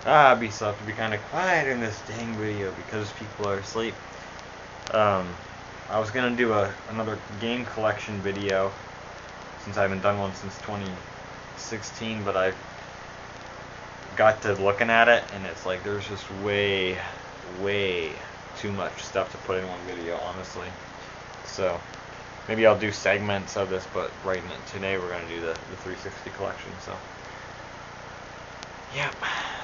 So I have to be kind of quiet in this dang video because people are asleep. I was gonna do another game collection video since I haven't done one since 2016, but I got to looking at it and it's like there's just way too much stuff to put in one video, honestly. So maybe I'll do segments of this, but today we're gonna do the 360 collection. So yeah,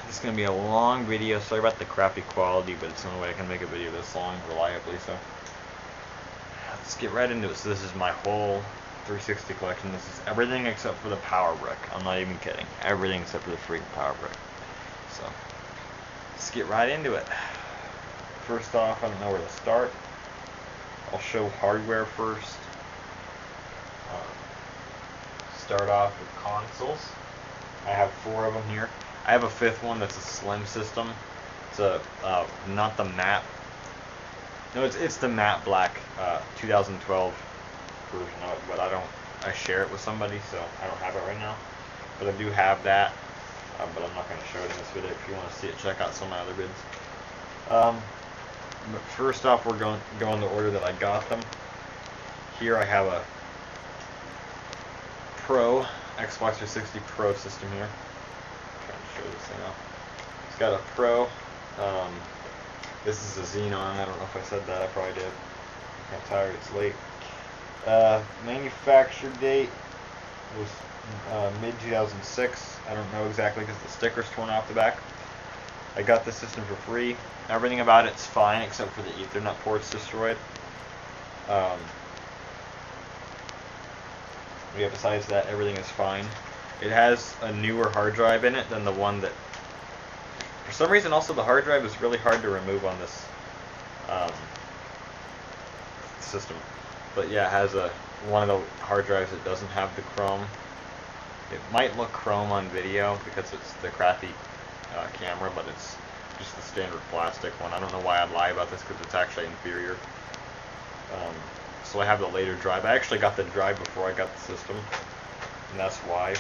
this is gonna be a long video. Sorry about the crappy quality, but it's the only way I can make a video this long reliably. So let's get right into it. So this is my whole 360 collection. This is everything except for the power brick. I'm not even kidding. Everything except for the freaking power brick. So let's get right into it. First off, I don't know where to start. I'll show hardware first. Start off with consoles. I have 4 of them here. I have a 5th one that's a slim system. It's a not the matte. No, it's the matte black 2012 version of it, but I share it with somebody, so I don't have it right now. But I do have that, but I'm not going to show it in this video. If you want to see it, check out some of my other vids. But first off, we're going the order that I got them. Here I have a Pro Xbox 360 Pro system here. I'm trying to show this thing off. It's got a Pro. This is a Xenon. I don't know if I said that. I probably did. I'm tired. It's late. Manufacture date was mid 2006. I don't know exactly because the sticker's torn off the back. I got this system for free. Everything about it's fine except for the Ethernet ports destroyed. Yeah, besides that, everything is fine. It has a newer hard drive in it than the one that... For some reason, also, the hard drive is really hard to remove on this system. But yeah, it has one of the hard drives that doesn't have the chrome. It might look chrome on video because it's the crappy camera, but it's just the standard plastic one. I don't know why I'd lie about this because it's actually inferior. So I have the later drive. I actually got the drive before I got the system, and that's why.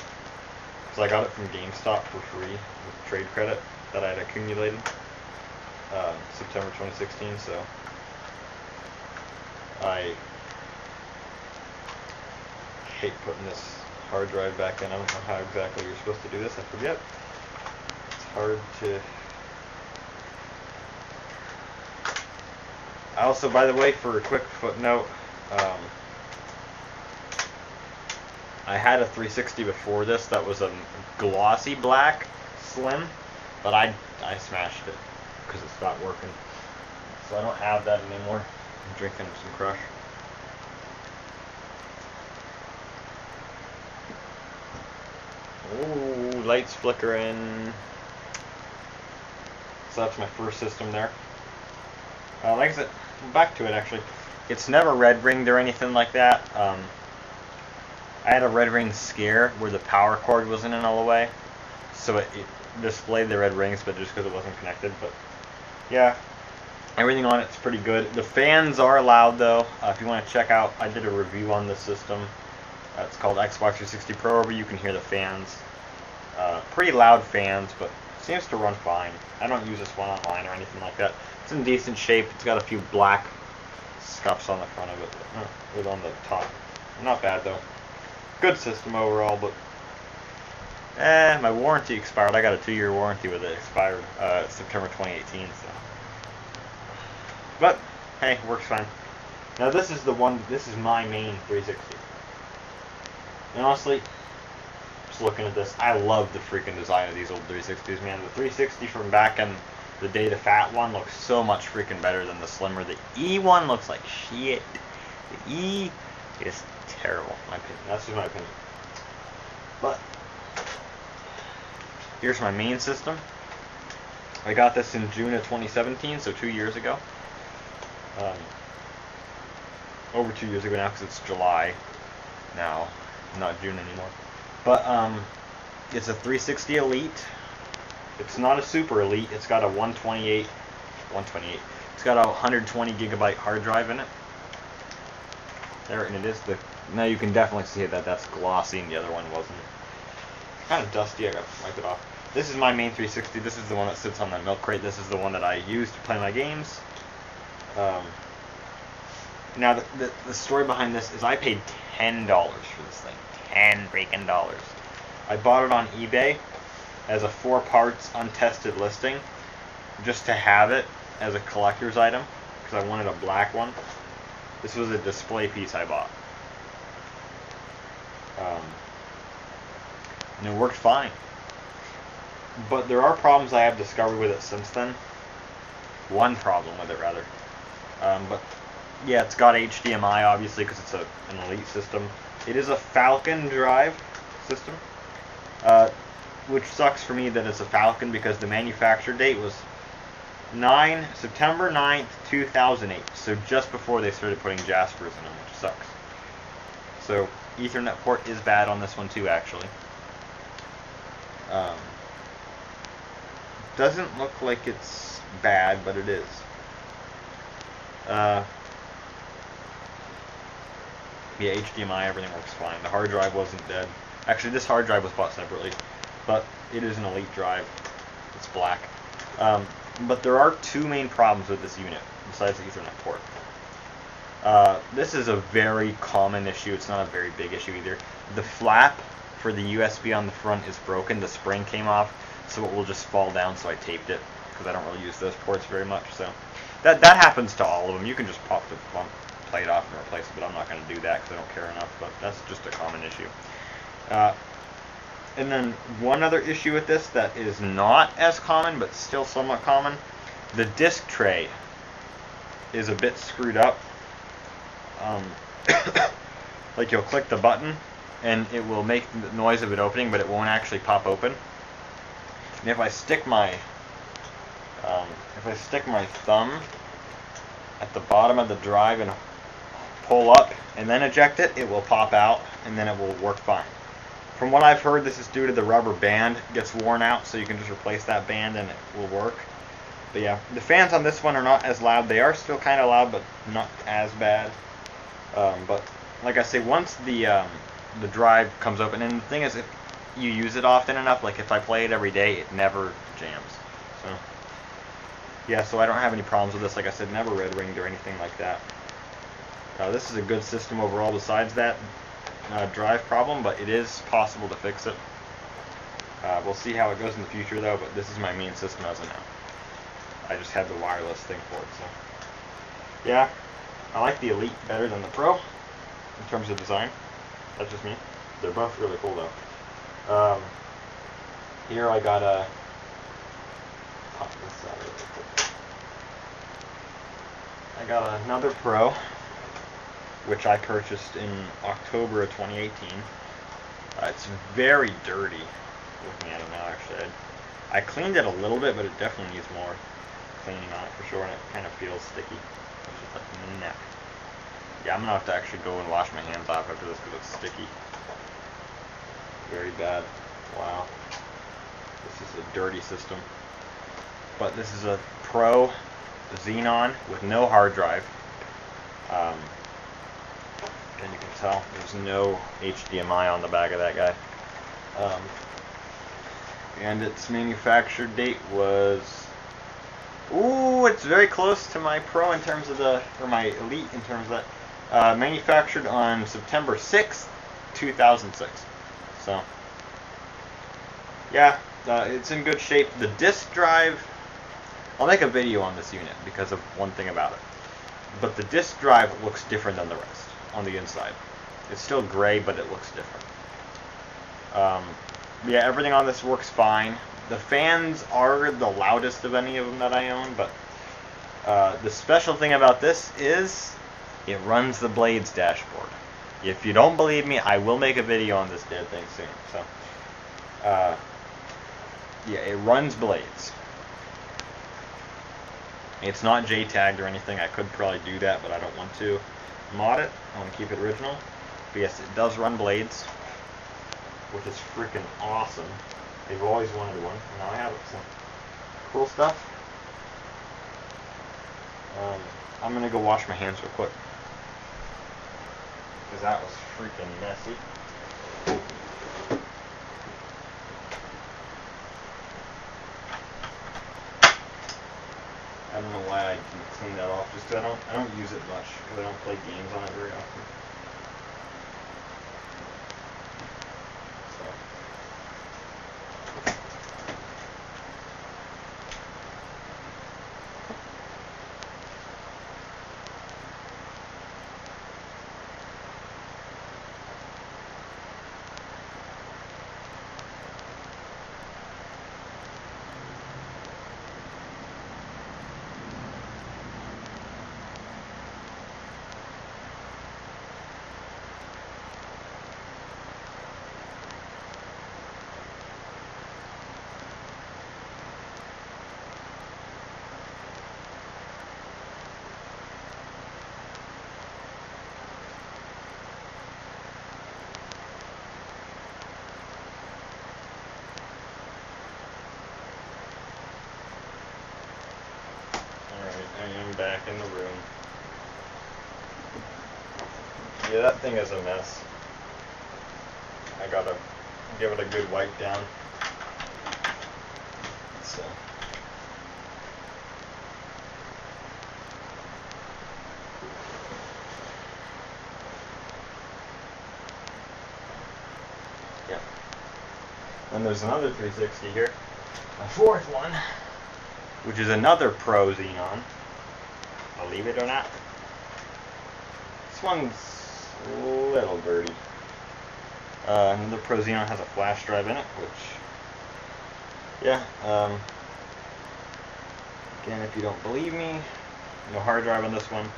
Because I got it from GameStop for free with trade credit that I had accumulated September 2016. So I hate putting this hard drive back in. I don't know how exactly you're supposed to do this. I forget. It's hard to... Also, by the way, for a quick footnote, I had a 360 before this that was a glossy black slim, but I smashed it because it stopped working. So I don't have that anymore. I'm drinking some Crush. Ooh, lights flickering. So that's my first system there. Like I said, back to it actually. It's never red ringed or anything like that. I had a red ring scare where the power cord wasn't in all the way, so it displayed the red rings, but just because it wasn't connected. But yeah, everything on it's pretty good. The fans are loud though. If you want to check out, I did a review on this system. It's called Xbox 360 Pro, where you can hear the fans. Pretty loud fans, but seems to run fine. I don't use this one online or anything like that. It's in decent shape. It's got a few black scuffs on the front of it, with on the top. Not bad though. Good system overall, but my warranty expired. I got a 2-year warranty with it. Expired September 2018. So, but hey, works fine. Now this is the one. This is my main 360. And honestly, just looking at this, I love the freaking design of these old 360s, man. The 360 from back in the day, the fat one, looks so much freaking better than the slimmer. The E one looks like shit. The E is terrible, in my opinion. That's just my opinion. But here's my main system. I got this in June of 2017, so 2 years ago. Over 2 years ago now, because it's July now, not June anymore. But it's a 360 Elite. It's not a Super Elite. It's got a 128. It's got a 120 gigabyte hard drive in it. There, and it is the. Now you can definitely see that that's glossy, and the other one wasn't. Kind of dusty. I gotta wipe it off. This is my main 360. This is the one that sits on that milk crate. This is the one that I use to play my games. Now, the story behind this is I paid $10 for this thing. $10 freaking dollars. I bought it on eBay as a 4 parts untested listing, just to have it as a collector's item, because I wanted a black one. This was a display piece I bought. And it worked fine. But there are problems I have discovered with it since then. One problem with it, rather. But yeah, it's got HDMI, obviously, because it's an Elite system. It is a Falcon drive system, which sucks for me that it's a Falcon, because the manufacture date was September 9th, 2008. So just before they started putting Jaspers in them, which sucks. So Ethernet port is bad on this one too, actually. Doesn't look like it's bad, but it is. Yeah, HDMI, everything works fine. The hard drive wasn't dead. Actually, this hard drive was bought separately, but it is an Elite drive. It's black. But there are 2 main problems with this unit, besides the Ethernet port. This is a very common issue. It's not a very big issue either. The flap for the USB on the front is broken. The spring came off, so it will just fall down, so I taped it, because I don't really use those ports very much. So that happens to all of them. You can just pop the front plate off and replace it, but I'm not going to do that because I don't care enough. But that's just a common issue. And then one other issue with this that is not as common, but still somewhat common, the disc tray is a bit screwed up. Like, you'll click the button and it will make the noise of it opening, but it won't actually pop open. And if I stick my thumb at the bottom of the drive and pull up and then eject it, it will pop out and then it will work fine. From what I've heard, this is due to the rubber band gets worn out, so you can just replace that band and it will work. But yeah, the fans on this one are not as loud. They are still kind of loud, but not as bad. But like I say, once the drive comes open, and the thing is, if you use it often enough, like if I play it every day, it never jams. So yeah, so I don't have any problems with this. Like I said, never red ringed or anything like that. This is a good system overall, besides that drive problem, but it is possible to fix it. We'll see how it goes in the future, though, but this is my main system as of now. I just have the wireless thing for it, so yeah, I like the Elite better than the Pro in terms of design. That's just me. They're both really cool, though. Here I got a pop this out really quick. I got another Pro, which I purchased in October of 2018. It's very dirty. Looking at it now, actually, I cleaned it a little bit, but it definitely needs more cleaning on it for sure, and it kind of feels sticky. It's just like, nah. Yeah, I'm gonna have to actually go and wash my hands off after this because it's sticky. Very bad. Wow. This is a dirty system. But this is a Pro Xenon with no hard drive. And you can tell there's no HDMI on the back of that guy. And its manufacture date was... Ooh, it's very close to my Pro in terms of or my Elite in terms of that. Manufactured on September 6th, 2006. So, yeah, it's in good shape. The disk drive, I'll make a video on this unit because of one thing about it. But the disk drive looks different than the rest on the inside. It's still gray, but it looks different. Yeah, everything on this works fine. The fans are the loudest of any of them that I own, but the special thing about this is it runs the Blades dashboard. If you don't believe me, I will make a video on this dead thing soon. So, yeah, it runs Blades. It's not JTagged or anything. I could probably do that, but I don't want to mod it. I want to keep it original. But yes, it does run Blades, which is freaking awesome. They've always wanted one, and now I have it. So, cool stuff. I'm gonna go wash my hands real quick because that was freaking messy. don't know why I can clean that off. Just 'cause I don't use it much because I don't play games on it very often. I am back in the room. Yeah, that thing is a mess. I gotta give it a good wipe down. So. Yeah. And there's another 360 here. A fourth one, which is another Pro Xenon. Believe it or not. This one's a little dirty. Another Pro Xenon has a flash drive in it, which, yeah, again, if you don't believe me, no hard drive on this one.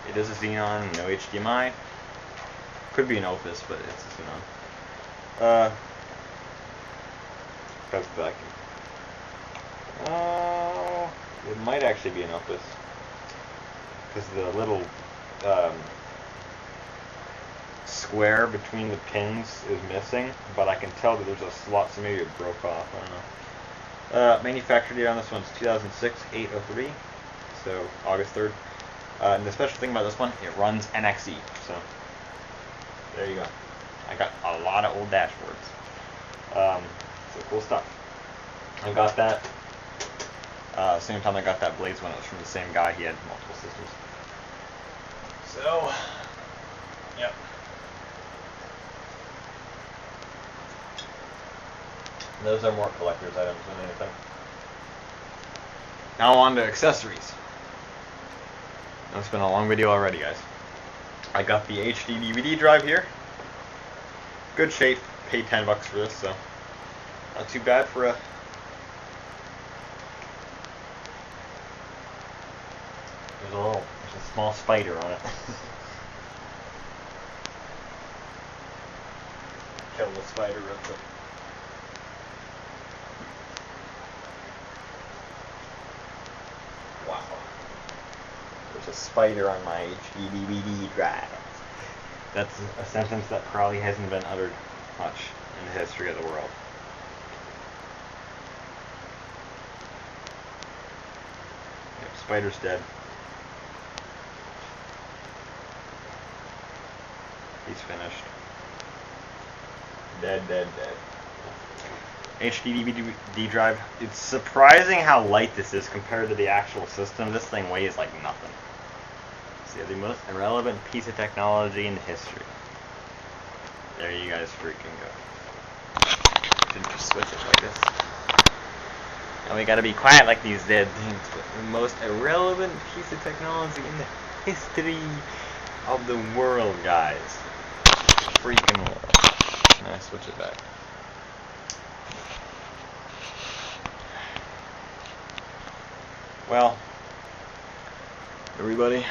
It is a Xenon, no HDMI. Could be an Opus, but it's a Xenon. Press back. It might actually be an Opus. Because the little square between the pins is missing, but I can tell that there's a slot, so maybe it broke off, I don't know. Manufacturer date on this one's 2006-803, so August 3rd. And the special thing about this one, it runs NXE, so there you go. I got a lot of old dashboards. So cool stuff. I got that. Same time I got that Blades one, it was from the same guy, he had multiple systems. So, yep. Those are more collector's items than anything. Now on to accessories. It's been a long video already, guys. I got the HD DVD drive here. Good shape. Paid $10 for this, so not too bad for a. There's a small spider on it. Kill the spider real quick. Wow. There's a spider on my HD DVD drive. That's a sentence that probably hasn't been uttered much in the history of the world. Yep, spider's dead. He's finished. Dead, dead, dead. HD DVD drive. It's surprising how light this is compared to the actual system. This thing weighs like nothing. See, the most irrelevant piece of technology in history. There you guys freaking go. Didn't just switch it like this. And we gotta be quiet like these dead things. But the most irrelevant piece of technology in the history of the world, guys. Freaking world. Now I switch it back. Well, everybody,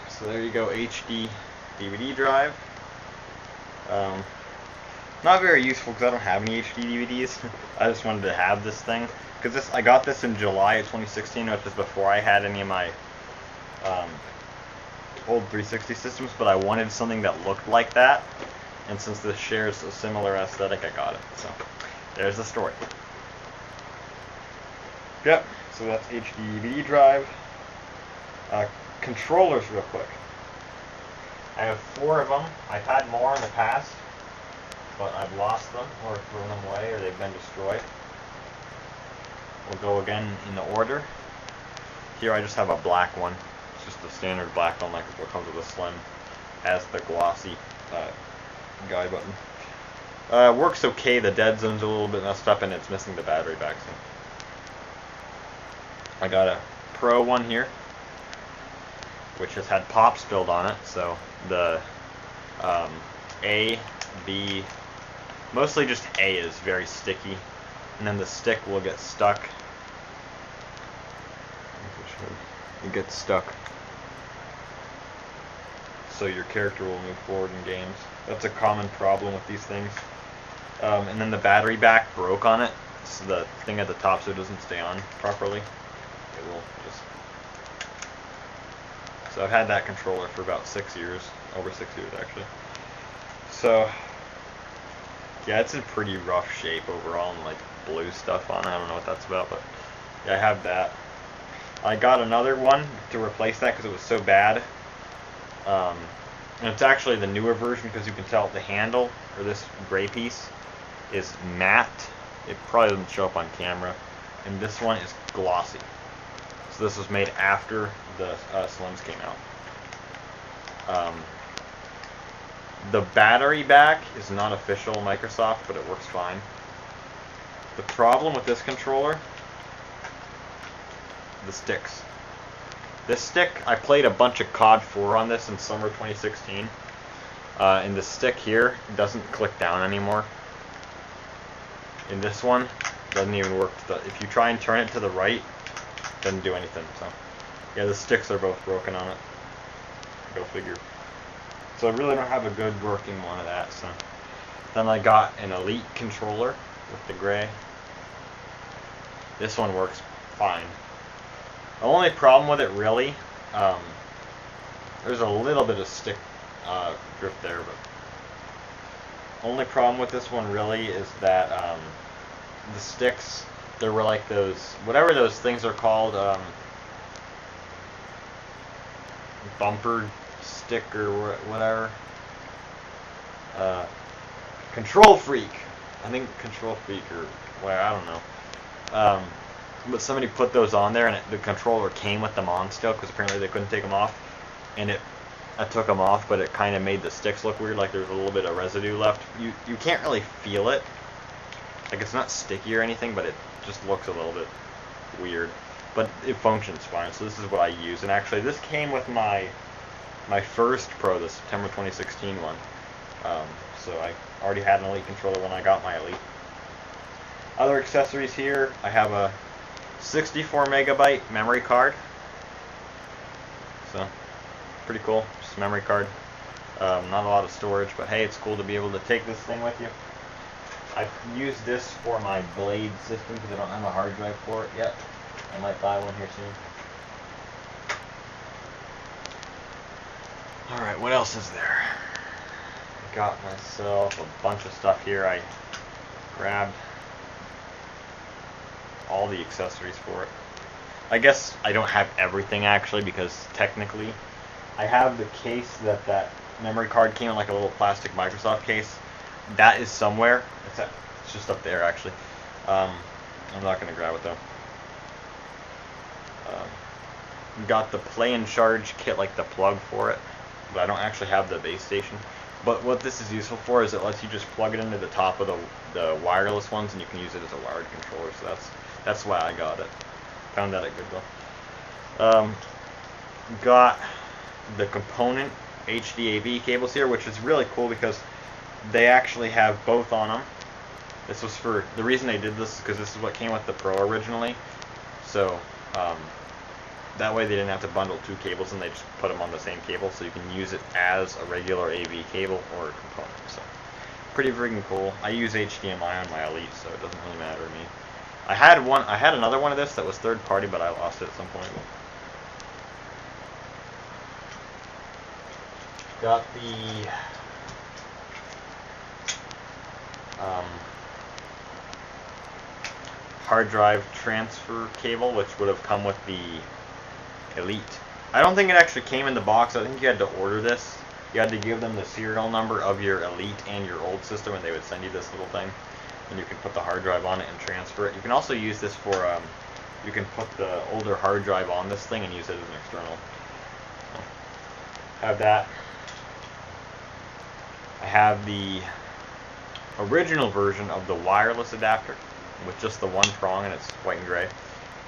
so there you go, HD DVD drive. Not very useful because I don't have any HD DVDs. I just wanted to have this thing because I got this in July of 2016, which is before I had any of my old 360 systems. But I wanted something that looked like that, and since this shares a similar aesthetic, I got it. So there's the story. Yep. So that's HD DVD drive. Controllers real quick. I have 4 of them. I've had more in the past, but I've lost them or thrown them away or they've been destroyed. We'll go again in the order. Here I just have a black one. It's just a standard black one, like what comes with a Slim. Has the glossy guide button. Works okay. The dead zone's a little bit messed up, and it's missing the battery back. So I got a Pro one here, which has had pops built on it. So the A, B, mostly just A is very sticky, and then the stick will get stuck. It gets stuck, so your character will move forward in games. That's a common problem with these things. And then the battery back broke on it, so the thing at the top, so it doesn't stay on properly. It will just. So I've had that controller for about 6 years, over 6 years actually. So yeah, it's in pretty rough shape overall, and like blue stuff on it. I don't know what that's about, but yeah, I have that. I got another one to replace that because it was so bad. And it's actually the newer version, because you can tell the handle, or this gray piece, is matte. It probably doesn't show up on camera. And this one is glossy. So this was made after the Slims came out. The battery back is not official Microsoft, but it works fine. The problem with this controller, the sticks. This stick, I played a bunch of COD 4 on this in summer 2016, and the stick here doesn't click down anymore. In this one, doesn't even work. If you try and turn it to the right, it doesn't do anything. So yeah, the sticks are both broken on it. Go figure. So I really don't have a good working one of that. So then I got an Elite controller with the gray. This one works fine. The only problem with it really, there's a little bit of stick drift there, but only problem with this one really is that the sticks, there were like those, whatever those things are called, bumper stick or whatever, Control Freak, I think Control Freak, or well, I don't know. But somebody put those on there, and the controller came with them on still, because apparently they couldn't take them off. And I took them off, but it kind of made the sticks look weird, like there's a little bit of residue left. You can't really feel it. Like, it's not sticky or anything, but it just looks a little bit weird. But it functions fine, so this is what I use. And actually, this came with my first Pro, the September 2016 one. So I already had an Elite controller when I got my Elite. Other accessories here, I have a 64 megabyte memory card. So pretty cool, just a memory card. Not a lot of storage, but hey, it's cool to be able to take this thing with you. I've used this for my Blade system because I don't have a hard drive for it yet. I might buy one here soon. Alright, what else is there? I got myself a bunch of stuff here. I grabbed all the accessories for it. I guess I don't have everything actually, because technically I have the case that memory card came in, like a little plastic Microsoft case. That is somewhere. It's just up there actually. I'm not going to grab it though. Got the Play and Charge kit, like the plug for it, but I don't actually have the base station. But what this is useful for is it lets you just plug it into the top of the wireless ones, and you can use it as a wired controller. So that's why I got it. Found that at Goodwill. Got the component HDAV cables here, which is really cool because they actually have both on them. This was for, the reason they did this is because this is what came with the Pro originally. So that way they didn't have to bundle two cables, and they just put them on the same cable, so you can use it as a regular AV cable or a component. So pretty freaking cool. I use HDMI on my Elite, so it doesn't really matter to me. I had another one of this that was third party, but I lost it at some point. Got the hard drive transfer cable, which would have come with the Elite. I don't think it actually came in the box. I think you had to order this. You had to give them the serial number of your Elite and your old system, and they would send you this little thing. And you can put the hard drive on it and transfer it. You can also use this for you can put the older hard drive on this thing and use it as an external. So, have that. I have the original version of the wireless adapter with just the one prong, and it's white and gray.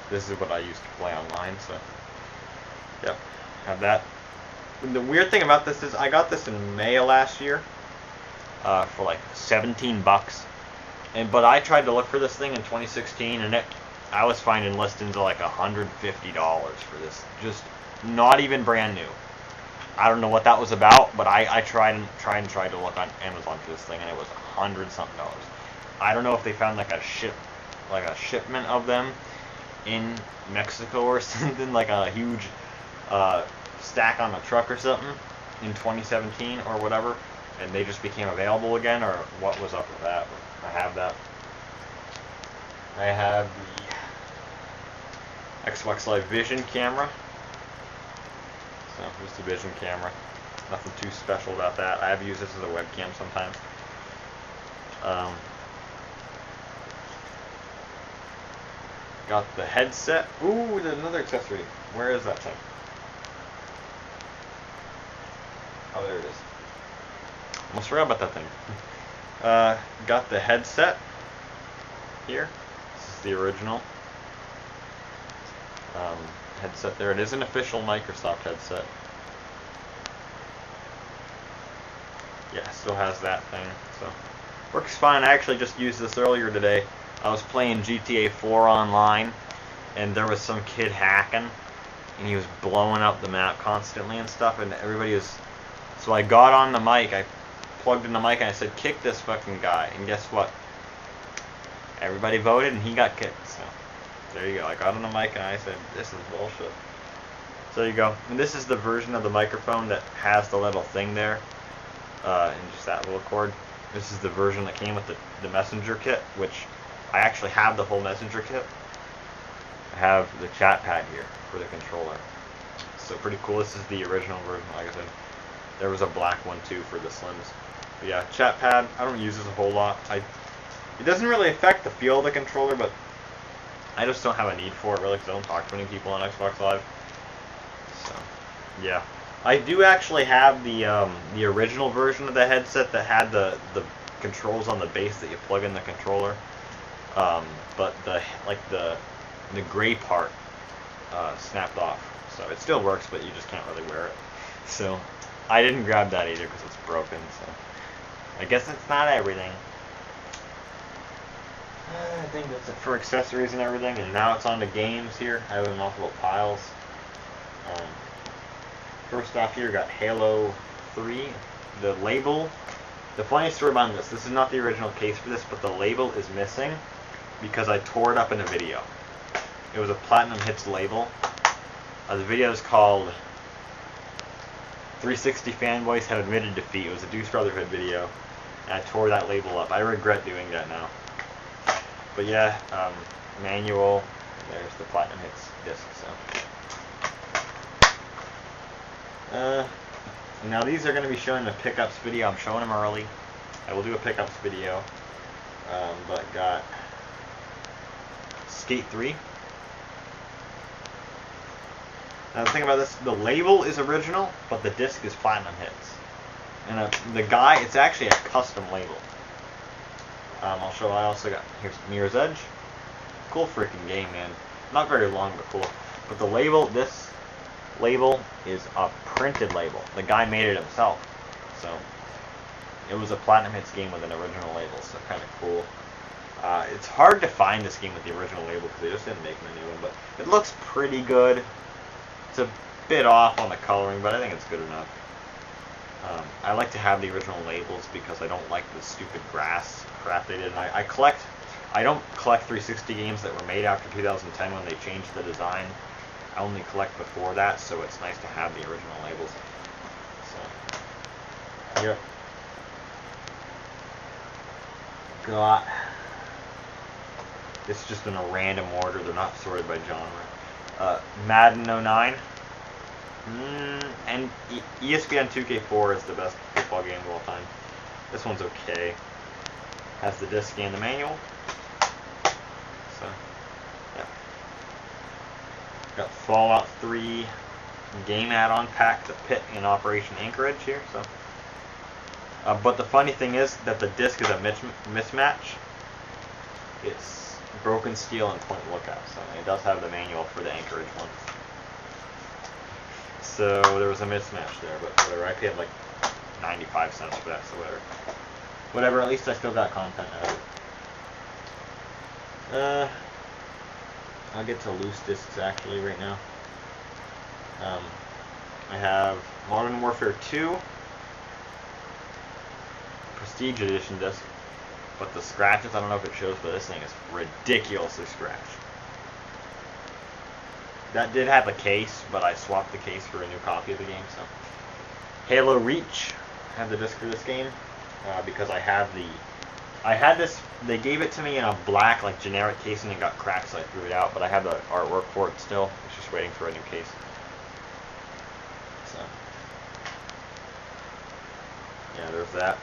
This is what I used to play online, so yep, have that. And the weird thing about this is I got this in May of last year for like 17 bucks. But I tried to look for this thing in 2016, and I was finding listings of like $150 for this. Just not even brand new. I don't know what that was about, but I tried to look on Amazon for this thing, and it was $100-something. I don't know if they found like a shipment of them in Mexico or something, like a huge stack on a truck or something in 2017 or whatever, and they just became available again, or what was up with that. I have that. I have the Xbox Live Vision camera. So just a Vision camera. Nothing too special about that. I have used this as a webcam sometimes. Got the headset. Ooh, there's another accessory. Where is that thing? Oh, there it is. Almost forgot about that thing. Got the headset here. This is the original headset there. It is an official Microsoft headset. Yeah, still has that thing, so works fine. I actually just used this earlier today. I was playing GTA 4 online, and there was some kid hacking, and he was blowing up the map constantly and stuff, and everybody was... So I got on the mic, I plugged in the mic, and I said, kick this fucking guy, and guess what? Everybody voted, and he got kicked, so there you go. I got on the mic, and I said, this is bullshit. So there you go. And this is the version of the microphone that has the little thing there, and just that little cord. This is the version that came with the messenger kit, which I actually have the whole messenger kit. I have the chat pad here for the controller. So pretty cool. This is the original version, like I said. There was a black one too for the Slims. But yeah, chat pad, I don't use this a whole lot. It doesn't really affect the feel of the controller, but I just don't have a need for it really, because I don't talk to many people on Xbox Live. So, yeah. I do actually have the original version of the headset that had the controls on the base that you plug in the controller. But the gray part snapped off. So it still works, but you just can't really wear it. So I didn't grab that either because it's broken. So I guess it's not everything. I think that's it for accessories and everything. And now it's on to games here. I have them off little piles. First off here, got Halo 3. The label. The funny story about this is not the original case for this, but the label is missing because I tore it up in a video. It was a Platinum Hits label. The video is called 360 Fanboys Have Admitted Defeat. It was a Deuce Brotherhood video, and I tore that label up. I regret doing that now. But yeah, manual. There's the Platinum Hits disc. So now these are going to be showing the pickups video. I'm showing them early. I will do a pickups video. But got Skate 3. Now the thing about this, the label is original, but the disc is Platinum Hits. And the guy, it's actually a custom label. I'll show. I also got, here's Mirror's Edge. Cool freaking game, man. Not very long, but cool. But the label, this label is a printed label. The guy made it himself. So it was a Platinum Hits game with an original label, so kind of cool. It's hard to find this game with the original label because they just didn't make a new one, but it looks pretty good. It's a bit off on the coloring, but I think it's good enough. I like to have the original labels because I don't like the stupid grass crap they did. And I don't collect 360 games that were made after 2010 when they changed the design. I only collect before that, so it's nice to have the original labels. So, yep. Got, it's just in a random order. They're not sorted by genre. Madden 09. And ESPN 2K4 is the best football game of all time. This one's okay. Has the disc and the manual. So, yeah. Got Fallout 3 game add-on pack to Pit in Operation Anchorage here. So, but the funny thing is that the disc is a mismatch. It's broken steel and point lookout, so it does have the manual for the Anchorage one. So there was a mismatch there, but whatever. I paid like 95 cents for that, so whatever. Whatever. At least I still got content out of it. I'll get to loose discs actually right now. I have Modern Warfare 2 Prestige Edition disc, but the scratches, I don't know if it shows, but this thing is ridiculously scratched. That did have a case, but I swapped the case for a new copy of the game. So, Halo Reach, I have the disc for this game because I had this. They gave it to me in a black, like generic case, and it got cracked, so I threw it out. But I have the artwork for it still. It's just waiting for a new case. So, yeah, there's that.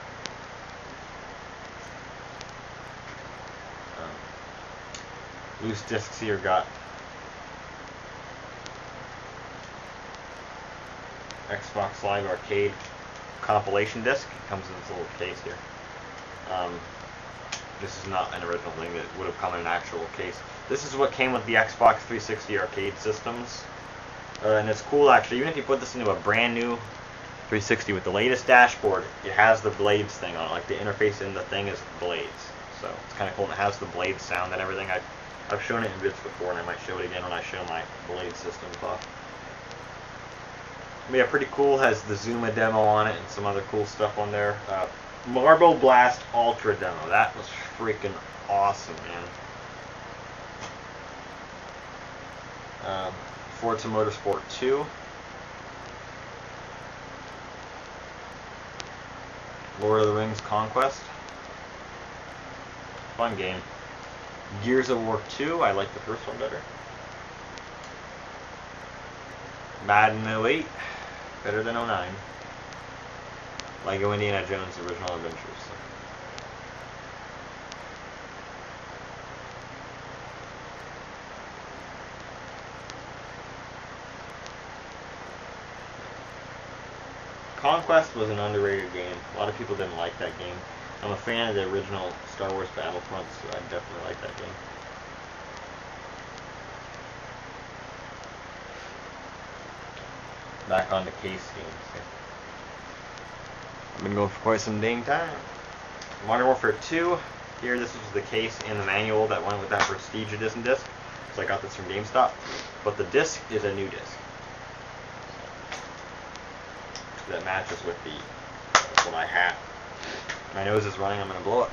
Loose discs here got Xbox Live Arcade compilation disc. It comes in this little case here. This is not an original thing. It would have come in an actual case. This is what came with the Xbox 360 arcade systems. And it's cool actually. Even if you put this into a brand new 360 with the latest dashboard, it has the blades thing on it. Like the interface in the thing is blades. So it's kind of cool. And it has the blade sound and everything. I've shown it in bits before, and I might show it again when I show my blade systems off. But yeah, pretty cool. Has the Zuma demo on it and some other cool stuff on there. Marble Blast Ultra demo. That was freaking awesome, man. Forza Motorsport 2. Lord of the Rings Conquest. Fun game. Gears of War 2. I like the first one better. Madden 08. Better than 09. Lego Indiana Jones Original Adventures. Conquest was an underrated game. A lot of people didn't like that game. I'm a fan of the original Star Wars Battlefront, so I definitely like that game. Back on the case games. I've been going for quite some dang time. Modern Warfare 2. Here, this was the case and the manual that went with that Prestige Edition disc. So I got this from GameStop. But the disc is a new disc. That matches with what I have. My nose is running, I'm going to blow it.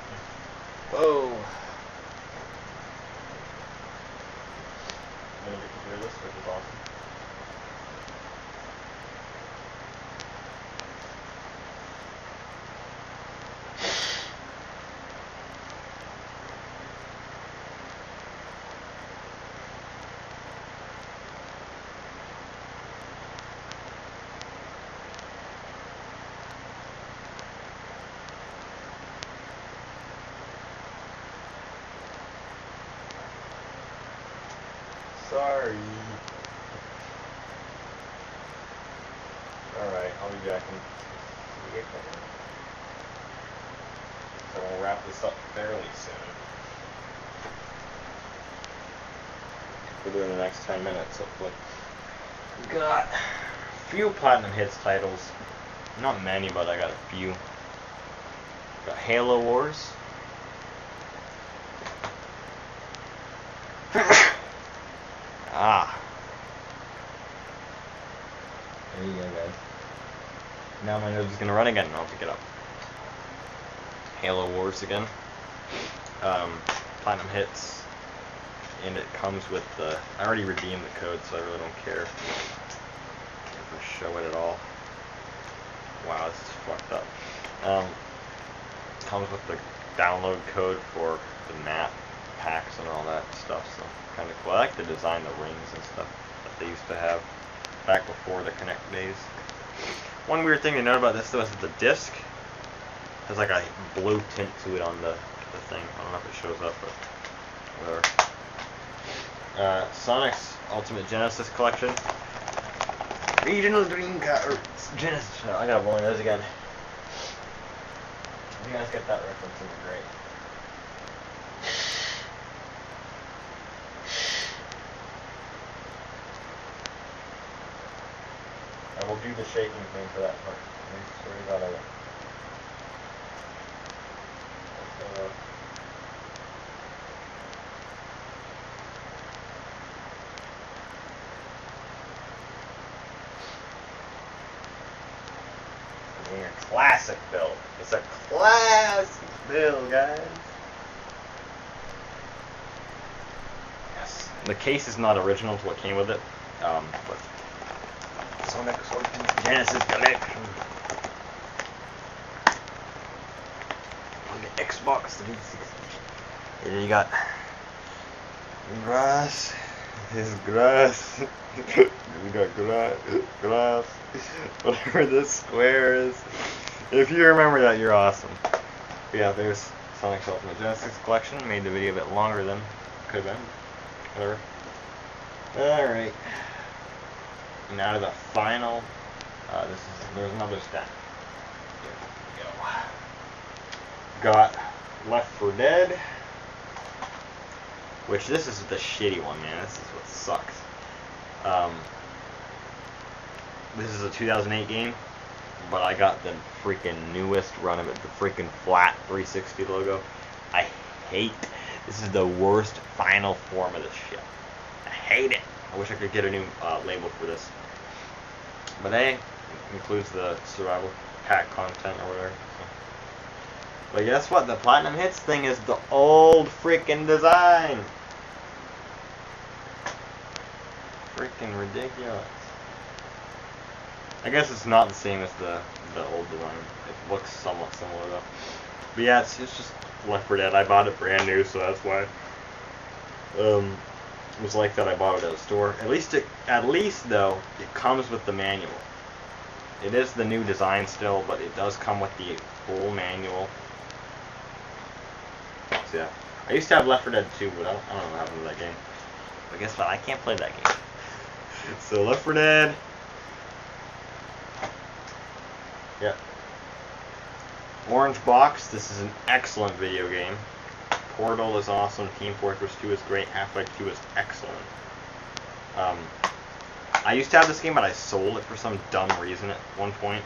Whoa. I'm going to get to hear this, which is awesome. Sorry. Alright, I'll be back in. So we'll wrap this up fairly soon. Within the next 10 minutes, hopefully. Got a few Platinum Hits titles. Not many, but I got a few. Got Halo Wars. There you go, guys. Now my nose is going to run again, and I'll pick it up. Halo Wars again. Platinum Hits. And it comes with the... I already redeemed the code, so I really don't care if I show it at all. Wow, this is fucked up. Comes with the download code for the map packs and all that stuff, so kind of cool. I like the design, the rings and stuff that they used to have back before the Kinect days. One weird thing to note about this though is that the disc has like a blue tint to it on the thing. I don't know if it shows up, but whatever. Sonic's Ultimate Genesis Collection. Regional Dream Car Genesis. I gotta blow my nose again. If you guys get that reference, it'll be great. I will do the shaking thing for that part. I'm sorry about it. Classic build. It's a classic build, guys. Yes. The case is not original to what came with it, but Sonic's Genesis Collection on the Xbox 360. And then you got grass. His grass. We got grass. Whatever this square is. If you remember that, you're awesome. But yeah, there's Sonic's Ultimate Genesis Collection. Made the video a bit longer than could have been. Whatever. Alright. Now to the final. There's another stack. Here we go. Got Left 4 Dead. Which this is the shitty one, man. This is what sucks. This is a 2008 game, but I got the freaking newest run of it, the freaking flat 360 logo. I hate. This is the worst final form of this shit. I hate it. I wish I could get a new label for this. But hey, it includes the survival pack content or whatever. So. But guess what? The Platinum Hits thing is the old freaking design. Freaking ridiculous. I guess it's not the same as the old design. It looks somewhat similar though. But yeah, it's just Left 4 Dead. I bought it brand new, so that's why. It was like that. I bought it at a store. At least though, it comes with the manual. It is the new design still, but it does come with the full manual. So yeah, I used to have Left 4 Dead 2, but I don't know what happened to that game. But guess what? I can't play that game. So Left 4 Dead. Yep. Orange Box. This is an excellent video game. Portal is awesome. Team Fortress 2 is great. Half-Life 2 is excellent. I used to have this game, but I sold it for some dumb reason at one point.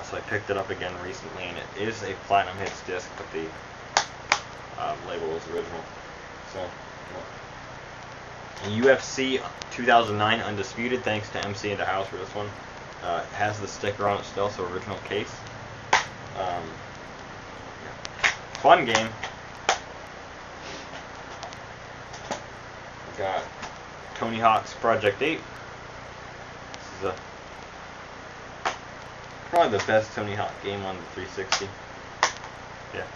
So I picked it up again recently, and it is a Platinum Hits disc, but the label is original. So, UFC 2009 Undisputed, thanks to MC in the house for this one. It has the sticker on it still, so original case. Fun game. We got Tony Hawk's Project 8. This is probably the best Tony Hawk game on the 360. Yeah.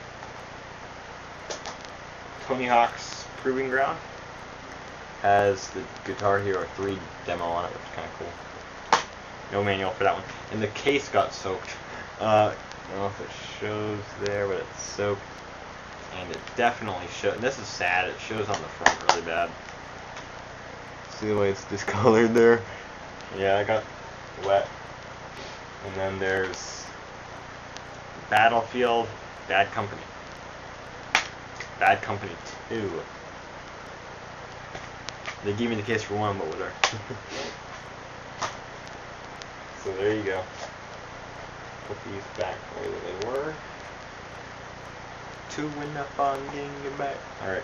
Tony Hawk's Proving Ground has the Guitar Hero 3 demo on it, which is kind of cool. No manual for that one. And the case got soaked. I don't know if it shows there, but it's soaked. And it definitely shows. This is sad. It shows on the front really bad. See the way it's discolored there? Yeah, I got wet. And then there's Battlefield Bad Company. Bad Company 2. They gave me the case for one, but whatever. So there you go. Put these back the way that they were. To win the fun, getting back. Alright.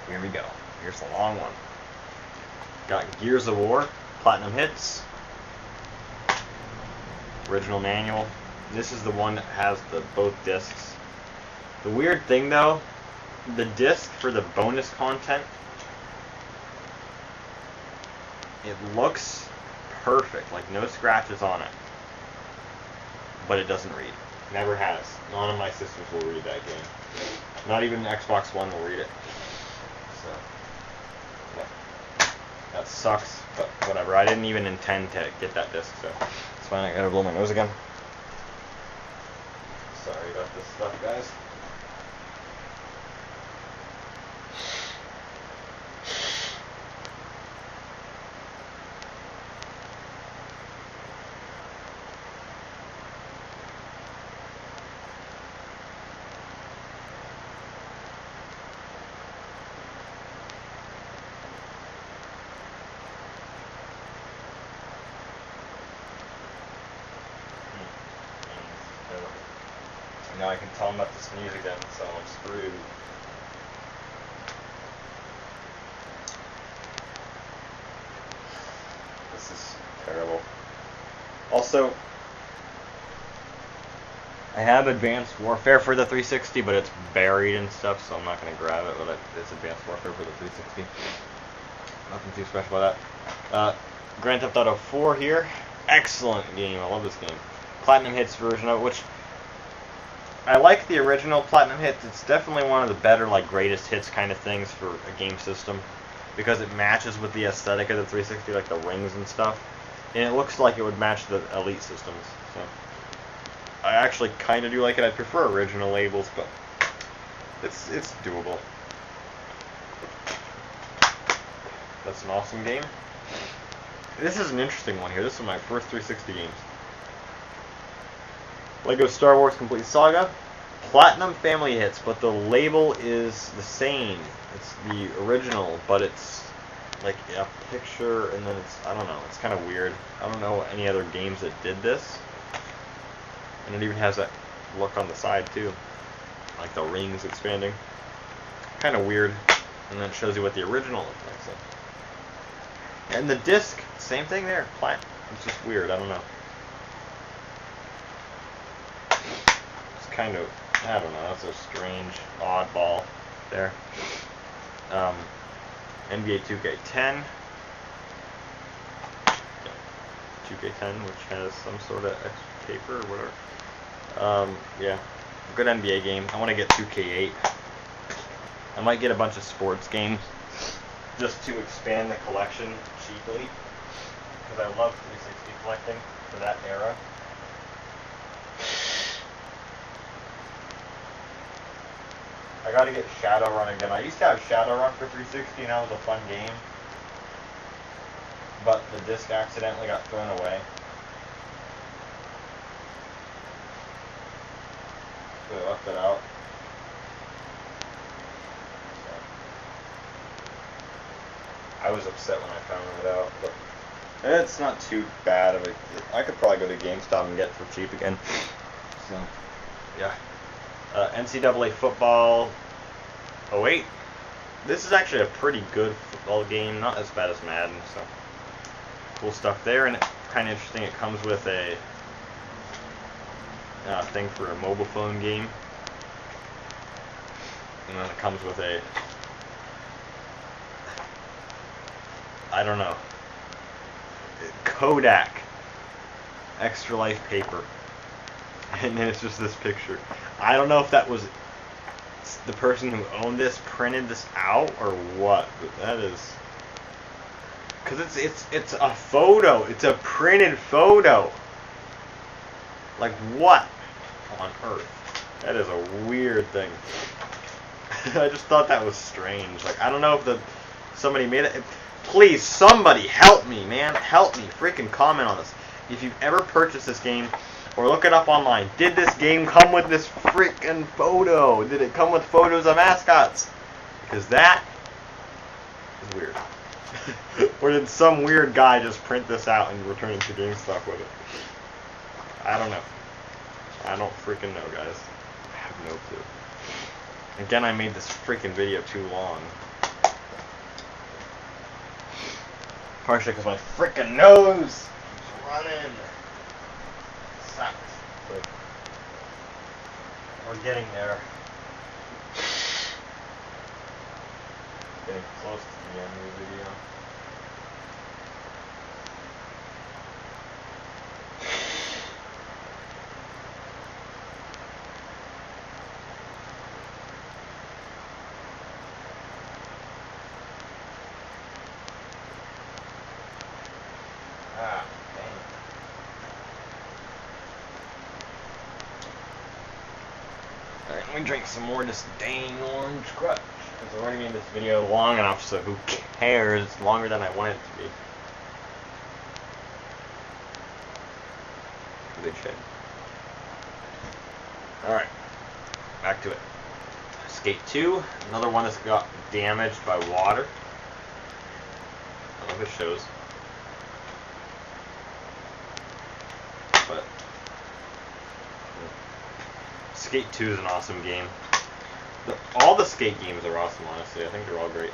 Here we go. Here's the long one. Got Gears of War, Platinum Hits, original manual. This is the one that has both discs. The weird thing though, the disc for the bonus content, it looks perfect, like no scratches on it, but it doesn't read. Never has. None of my systems will read that game. Not even Xbox One will read it. So, yeah. That sucks, but whatever. I didn't even intend to get that disc, so it's fine. I gotta blow my nose again. Sorry about this stuff, guys. Now I can tell them about this news again, so I'm screwed. This is terrible. Also, I have Advanced Warfare for the 360, but it's buried and stuff, so I'm not going to grab it, but it's Advanced Warfare for the 360. Nothing too special about that. Grand Theft Auto 4 here. Excellent game. I love this game. Platinum Hits version of it, which I like the original Platinum Hits. It's definitely one of the better, like, greatest hits kind of things for a game system, because it matches with the aesthetic of the 360, like the rings and stuff, and it looks like it would match the Elite systems. So I actually kind of do like it. I prefer original labels, but it's doable. That's an awesome game. This is an interesting one here. This is my first 360 games. Lego Star Wars Complete Saga, Platinum Family Hits, but the label is the same. It's the original, but it's like a picture, and then it's, I don't know, it's kind of weird. I don't know any other games that did this. And it even has that look on the side too, like the rings expanding. Kind of weird. And then it shows you what the original looks like. So. And the disc, same thing there. It's just weird. I don't know. It's kind of, I don't know. That's a strange oddball there. NBA 2K10. 2K10, which has some sort of extra paper or whatever. Yeah, good NBA game. I want to get 2K8. I might get a bunch of sports games just to expand the collection cheaply, because I love 360 collecting for that era. I gotta get Shadowrun again. I used to have Shadowrun for 360, and that was a fun game, but the disc accidentally got thrown away. So I left it out. I was upset when I found it out, but it's not too bad of a. I could probably go to GameStop and get it for cheap again. So, yeah. NCAA football 08. This is actually a pretty good football game, not as bad as Madden. So, cool stuff there, and it's kind of interesting. It comes with a thing for a mobile phone game, and then it comes with a, I don't know, Kodak Extra Life paper, and then it's just this picture. I don't know if that was the person who owned this printed this out or what, but that is, because it's a photo. It's a printed photo. Like, what on earth? That is a weird thing. I just thought that was strange. Like, I don't know if somebody made it. Please, somebody help me, man. Help me. Freaking comment on this. If you've ever purchased this game, or look it up online. Did this game come with this freaking photo? Did it come with photos of mascots? Because that is weird. Or did some weird guy just print this out and return it to GameStop with it? I don't know. I don't freaking know, guys. I have no clue. Again, I made this freaking video too long. Partially because my freaking nose is running. Sucks. But we're getting there. Getting close to the end of the video. Let me drink some more of this dang orange crutch. Because I've already made this video long enough, so who cares? It's longer than I want it to be. Good shit. Alright. Back to it. Skate 2. Another one that's got damaged by water. I don't know if it shows. But Skate 2 is an awesome game. All the Skate games are awesome, honestly. I think they're all great.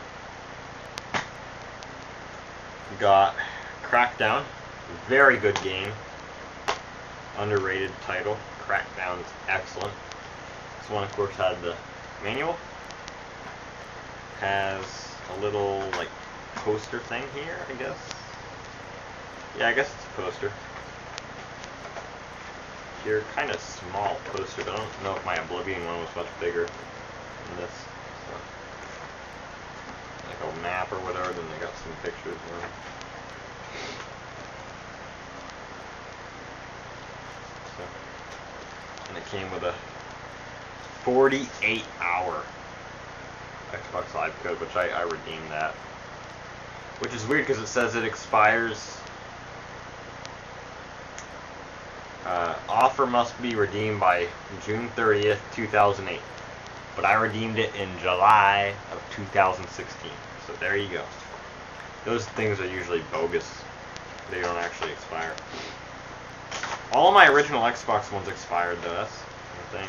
We got Crackdown. Very good game. Underrated title. Crackdown is excellent. This one, of course, had the manual. Has a little, like, poster thing here, I guess. Yeah, I guess it's a poster. Here, kind of small poster, but I don't know if my Oblivion one was much bigger than this. So, like a map or whatever, then they got some pictures of it. So, and it came with a 48-hour Xbox Live code, which I redeemed that. Which is weird because it says it expires. Offer must be redeemed by June 30th, 2008. But I redeemed it in July of 2016. So there you go. Those things are usually bogus. They don't actually expire. All of my original Xbox ones expired though, that's the thing.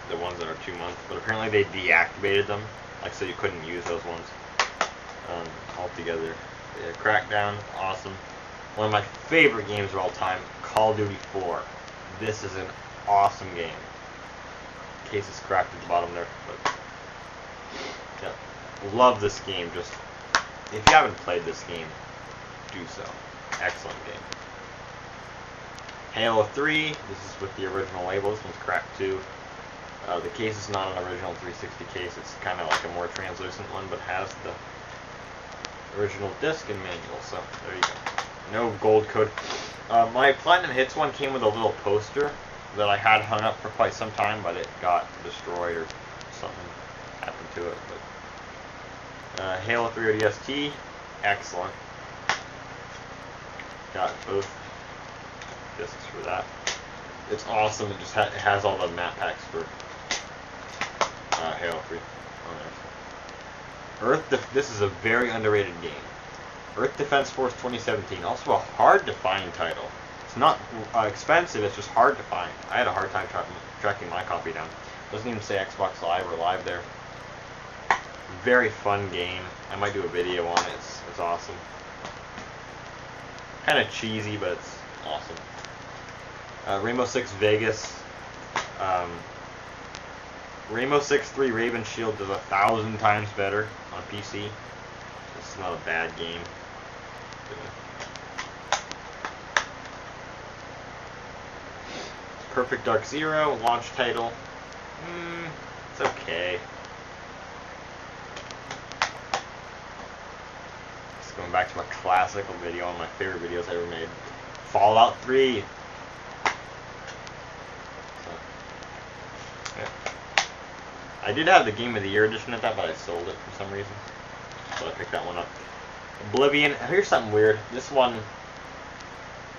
The ones that are 2 months. But apparently they deactivated them. Like so you couldn't use those ones altogether. But yeah, Crackdown, awesome. One of my favorite games of all time, Call of Duty 4. This is an awesome game. Case is cracked at the bottom there, but yeah, love this game. Just if you haven't played this game, do so. Excellent game. Halo 3. This is with the original label. This one's cracked too. The case is not an original 360 case. It's kind of like a more translucent one, but has the original disc and manual. So there you go. No gold code. My Platinum Hits one came with a little poster that I had hung up for quite some time, but it got destroyed or something happened to it. But Halo 3 ODST, excellent. Got both discs for that. It's awesome. It just it has all the map packs for Halo 3 on there. This is a very underrated game. Earth Defense Force 2017, also a hard-to-find title. It's not expensive, it's just hard to find. I had a hard time tracking my copy down. Doesn't even say Xbox Live or Live there. Very fun game. I might do a video on it. It's awesome. Kind of cheesy, but it's awesome. Rainbow Six Vegas. Rainbow Six 3 Raven Shield does 1,000 times better on PC. It's not a bad game. Perfect Dark Zero, launch title. It's okay. Just going back to a classical video, one of my favorite videos I ever made. Fallout 3. So, yeah. I did have the Game of the Year edition of that, but I sold it for some reason. So I picked that one up. Oblivion. Here's something weird. This one,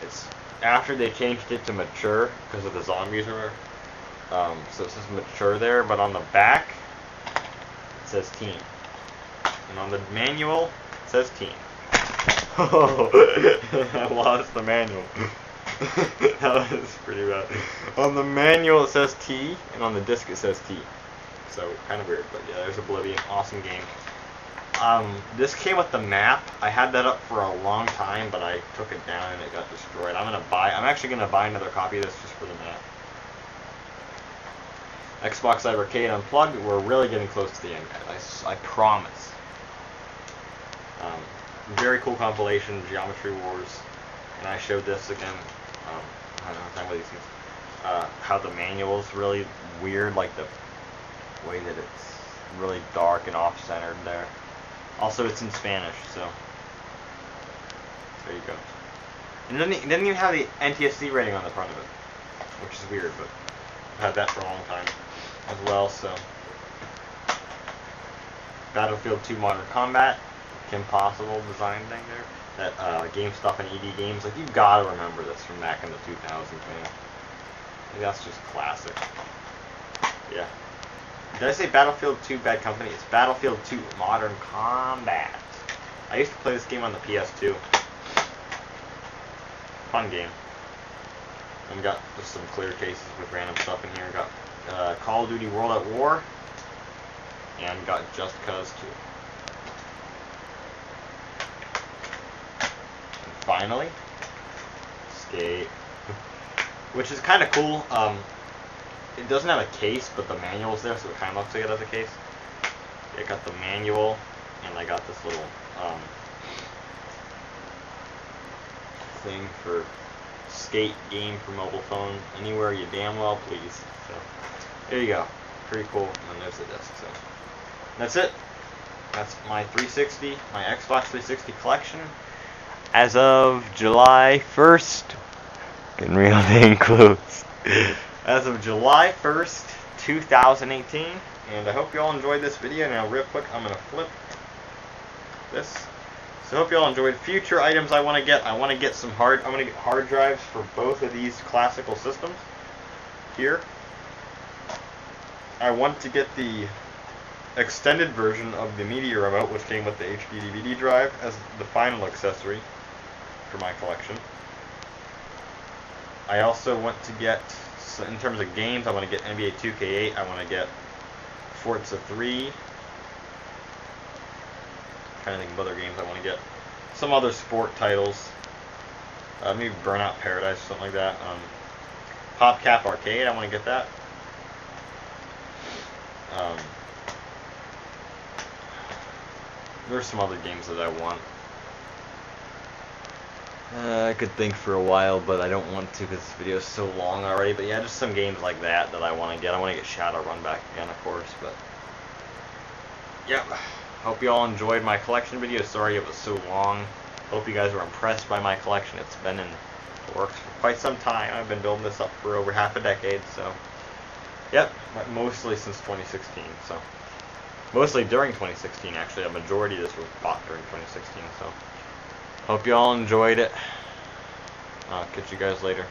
it's after they changed it to mature because of the zombies or so it says mature there, but on the back it says teen, and on the manual it says teen. Oh, I lost the manual. That was pretty bad. On the manual it says T, and on the disc it says T. So kind of weird, but yeah, there's Oblivion. Awesome game. This came with the map. I had that up for a long time, but I took it down and it got destroyed. I'm actually gonna buy another copy of this just for the map. Xbox Live Arcade Unplugged. We're really getting close to the end, guys. I promise. Very cool compilation, Geometry Wars, and I showed this again. I don't know how to these things. How the manual is really weird, like the way that it's really dark and off-centered there. Also, it's in Spanish, so there you go. And it doesn't even have the NTSC rating on the front of it, which is weird, but I've had that for a long time as well. So Battlefield 2 Modern Combat, Kim Possible design thing there. That GameStop and ED Games, like, you gotta remember this from back in the 2000s, man. Like, that's just classic. Yeah. Did I say Battlefield 2 Bad Company? It's Battlefield 2 Modern Combat. I used to play this game on the PS2. Fun game. And got just some clear cases with random stuff in here. Got Call of Duty World at War. And got Just Cause 2. And finally, Skate. Which is kind of cool. It doesn't have a case, but the manual's there, so it kind of looks like it has a case. I got the manual, and I got this little thing for Skate game for mobile phone. Anywhere you damn well please. So there you go. Pretty cool. And there's the disc. So that's it. That's my 360, my Xbox 360 collection as of July 1st. Getting real dang close. As of July 1st, 2018. And I hope you all enjoyed this video. Now real quick, I'm going to flip this. So I hope you all enjoyed. Future items I want to get. I want to get some hard drives for both of these classical systems here. I want to get the extended version of the media remote, which came with the HD DVD drive, as the final accessory for my collection. I also want to get, so in terms of games, I want to get NBA 2K8, I want to get Forza 3. I'm trying to think of other games I want to get. Some other sport titles. Maybe Burnout Paradise or something like that. PopCap Arcade, I want to get that. There's some other games that I want. I could think for a while, but I don't want to because this video is so long already. But yeah, just some games like that I want to get. I want to get Shadowrun back again, of course. But yeah, hope you all enjoyed my collection video. Sorry it was so long. Hope you guys were impressed by my collection. It's been in the works for quite some time. I've been building this up for over half a decade. So yep, mostly since 2016. So mostly during 2016, actually. A majority of this was bought during 2016. So hope you all enjoyed it. I'll catch you guys later.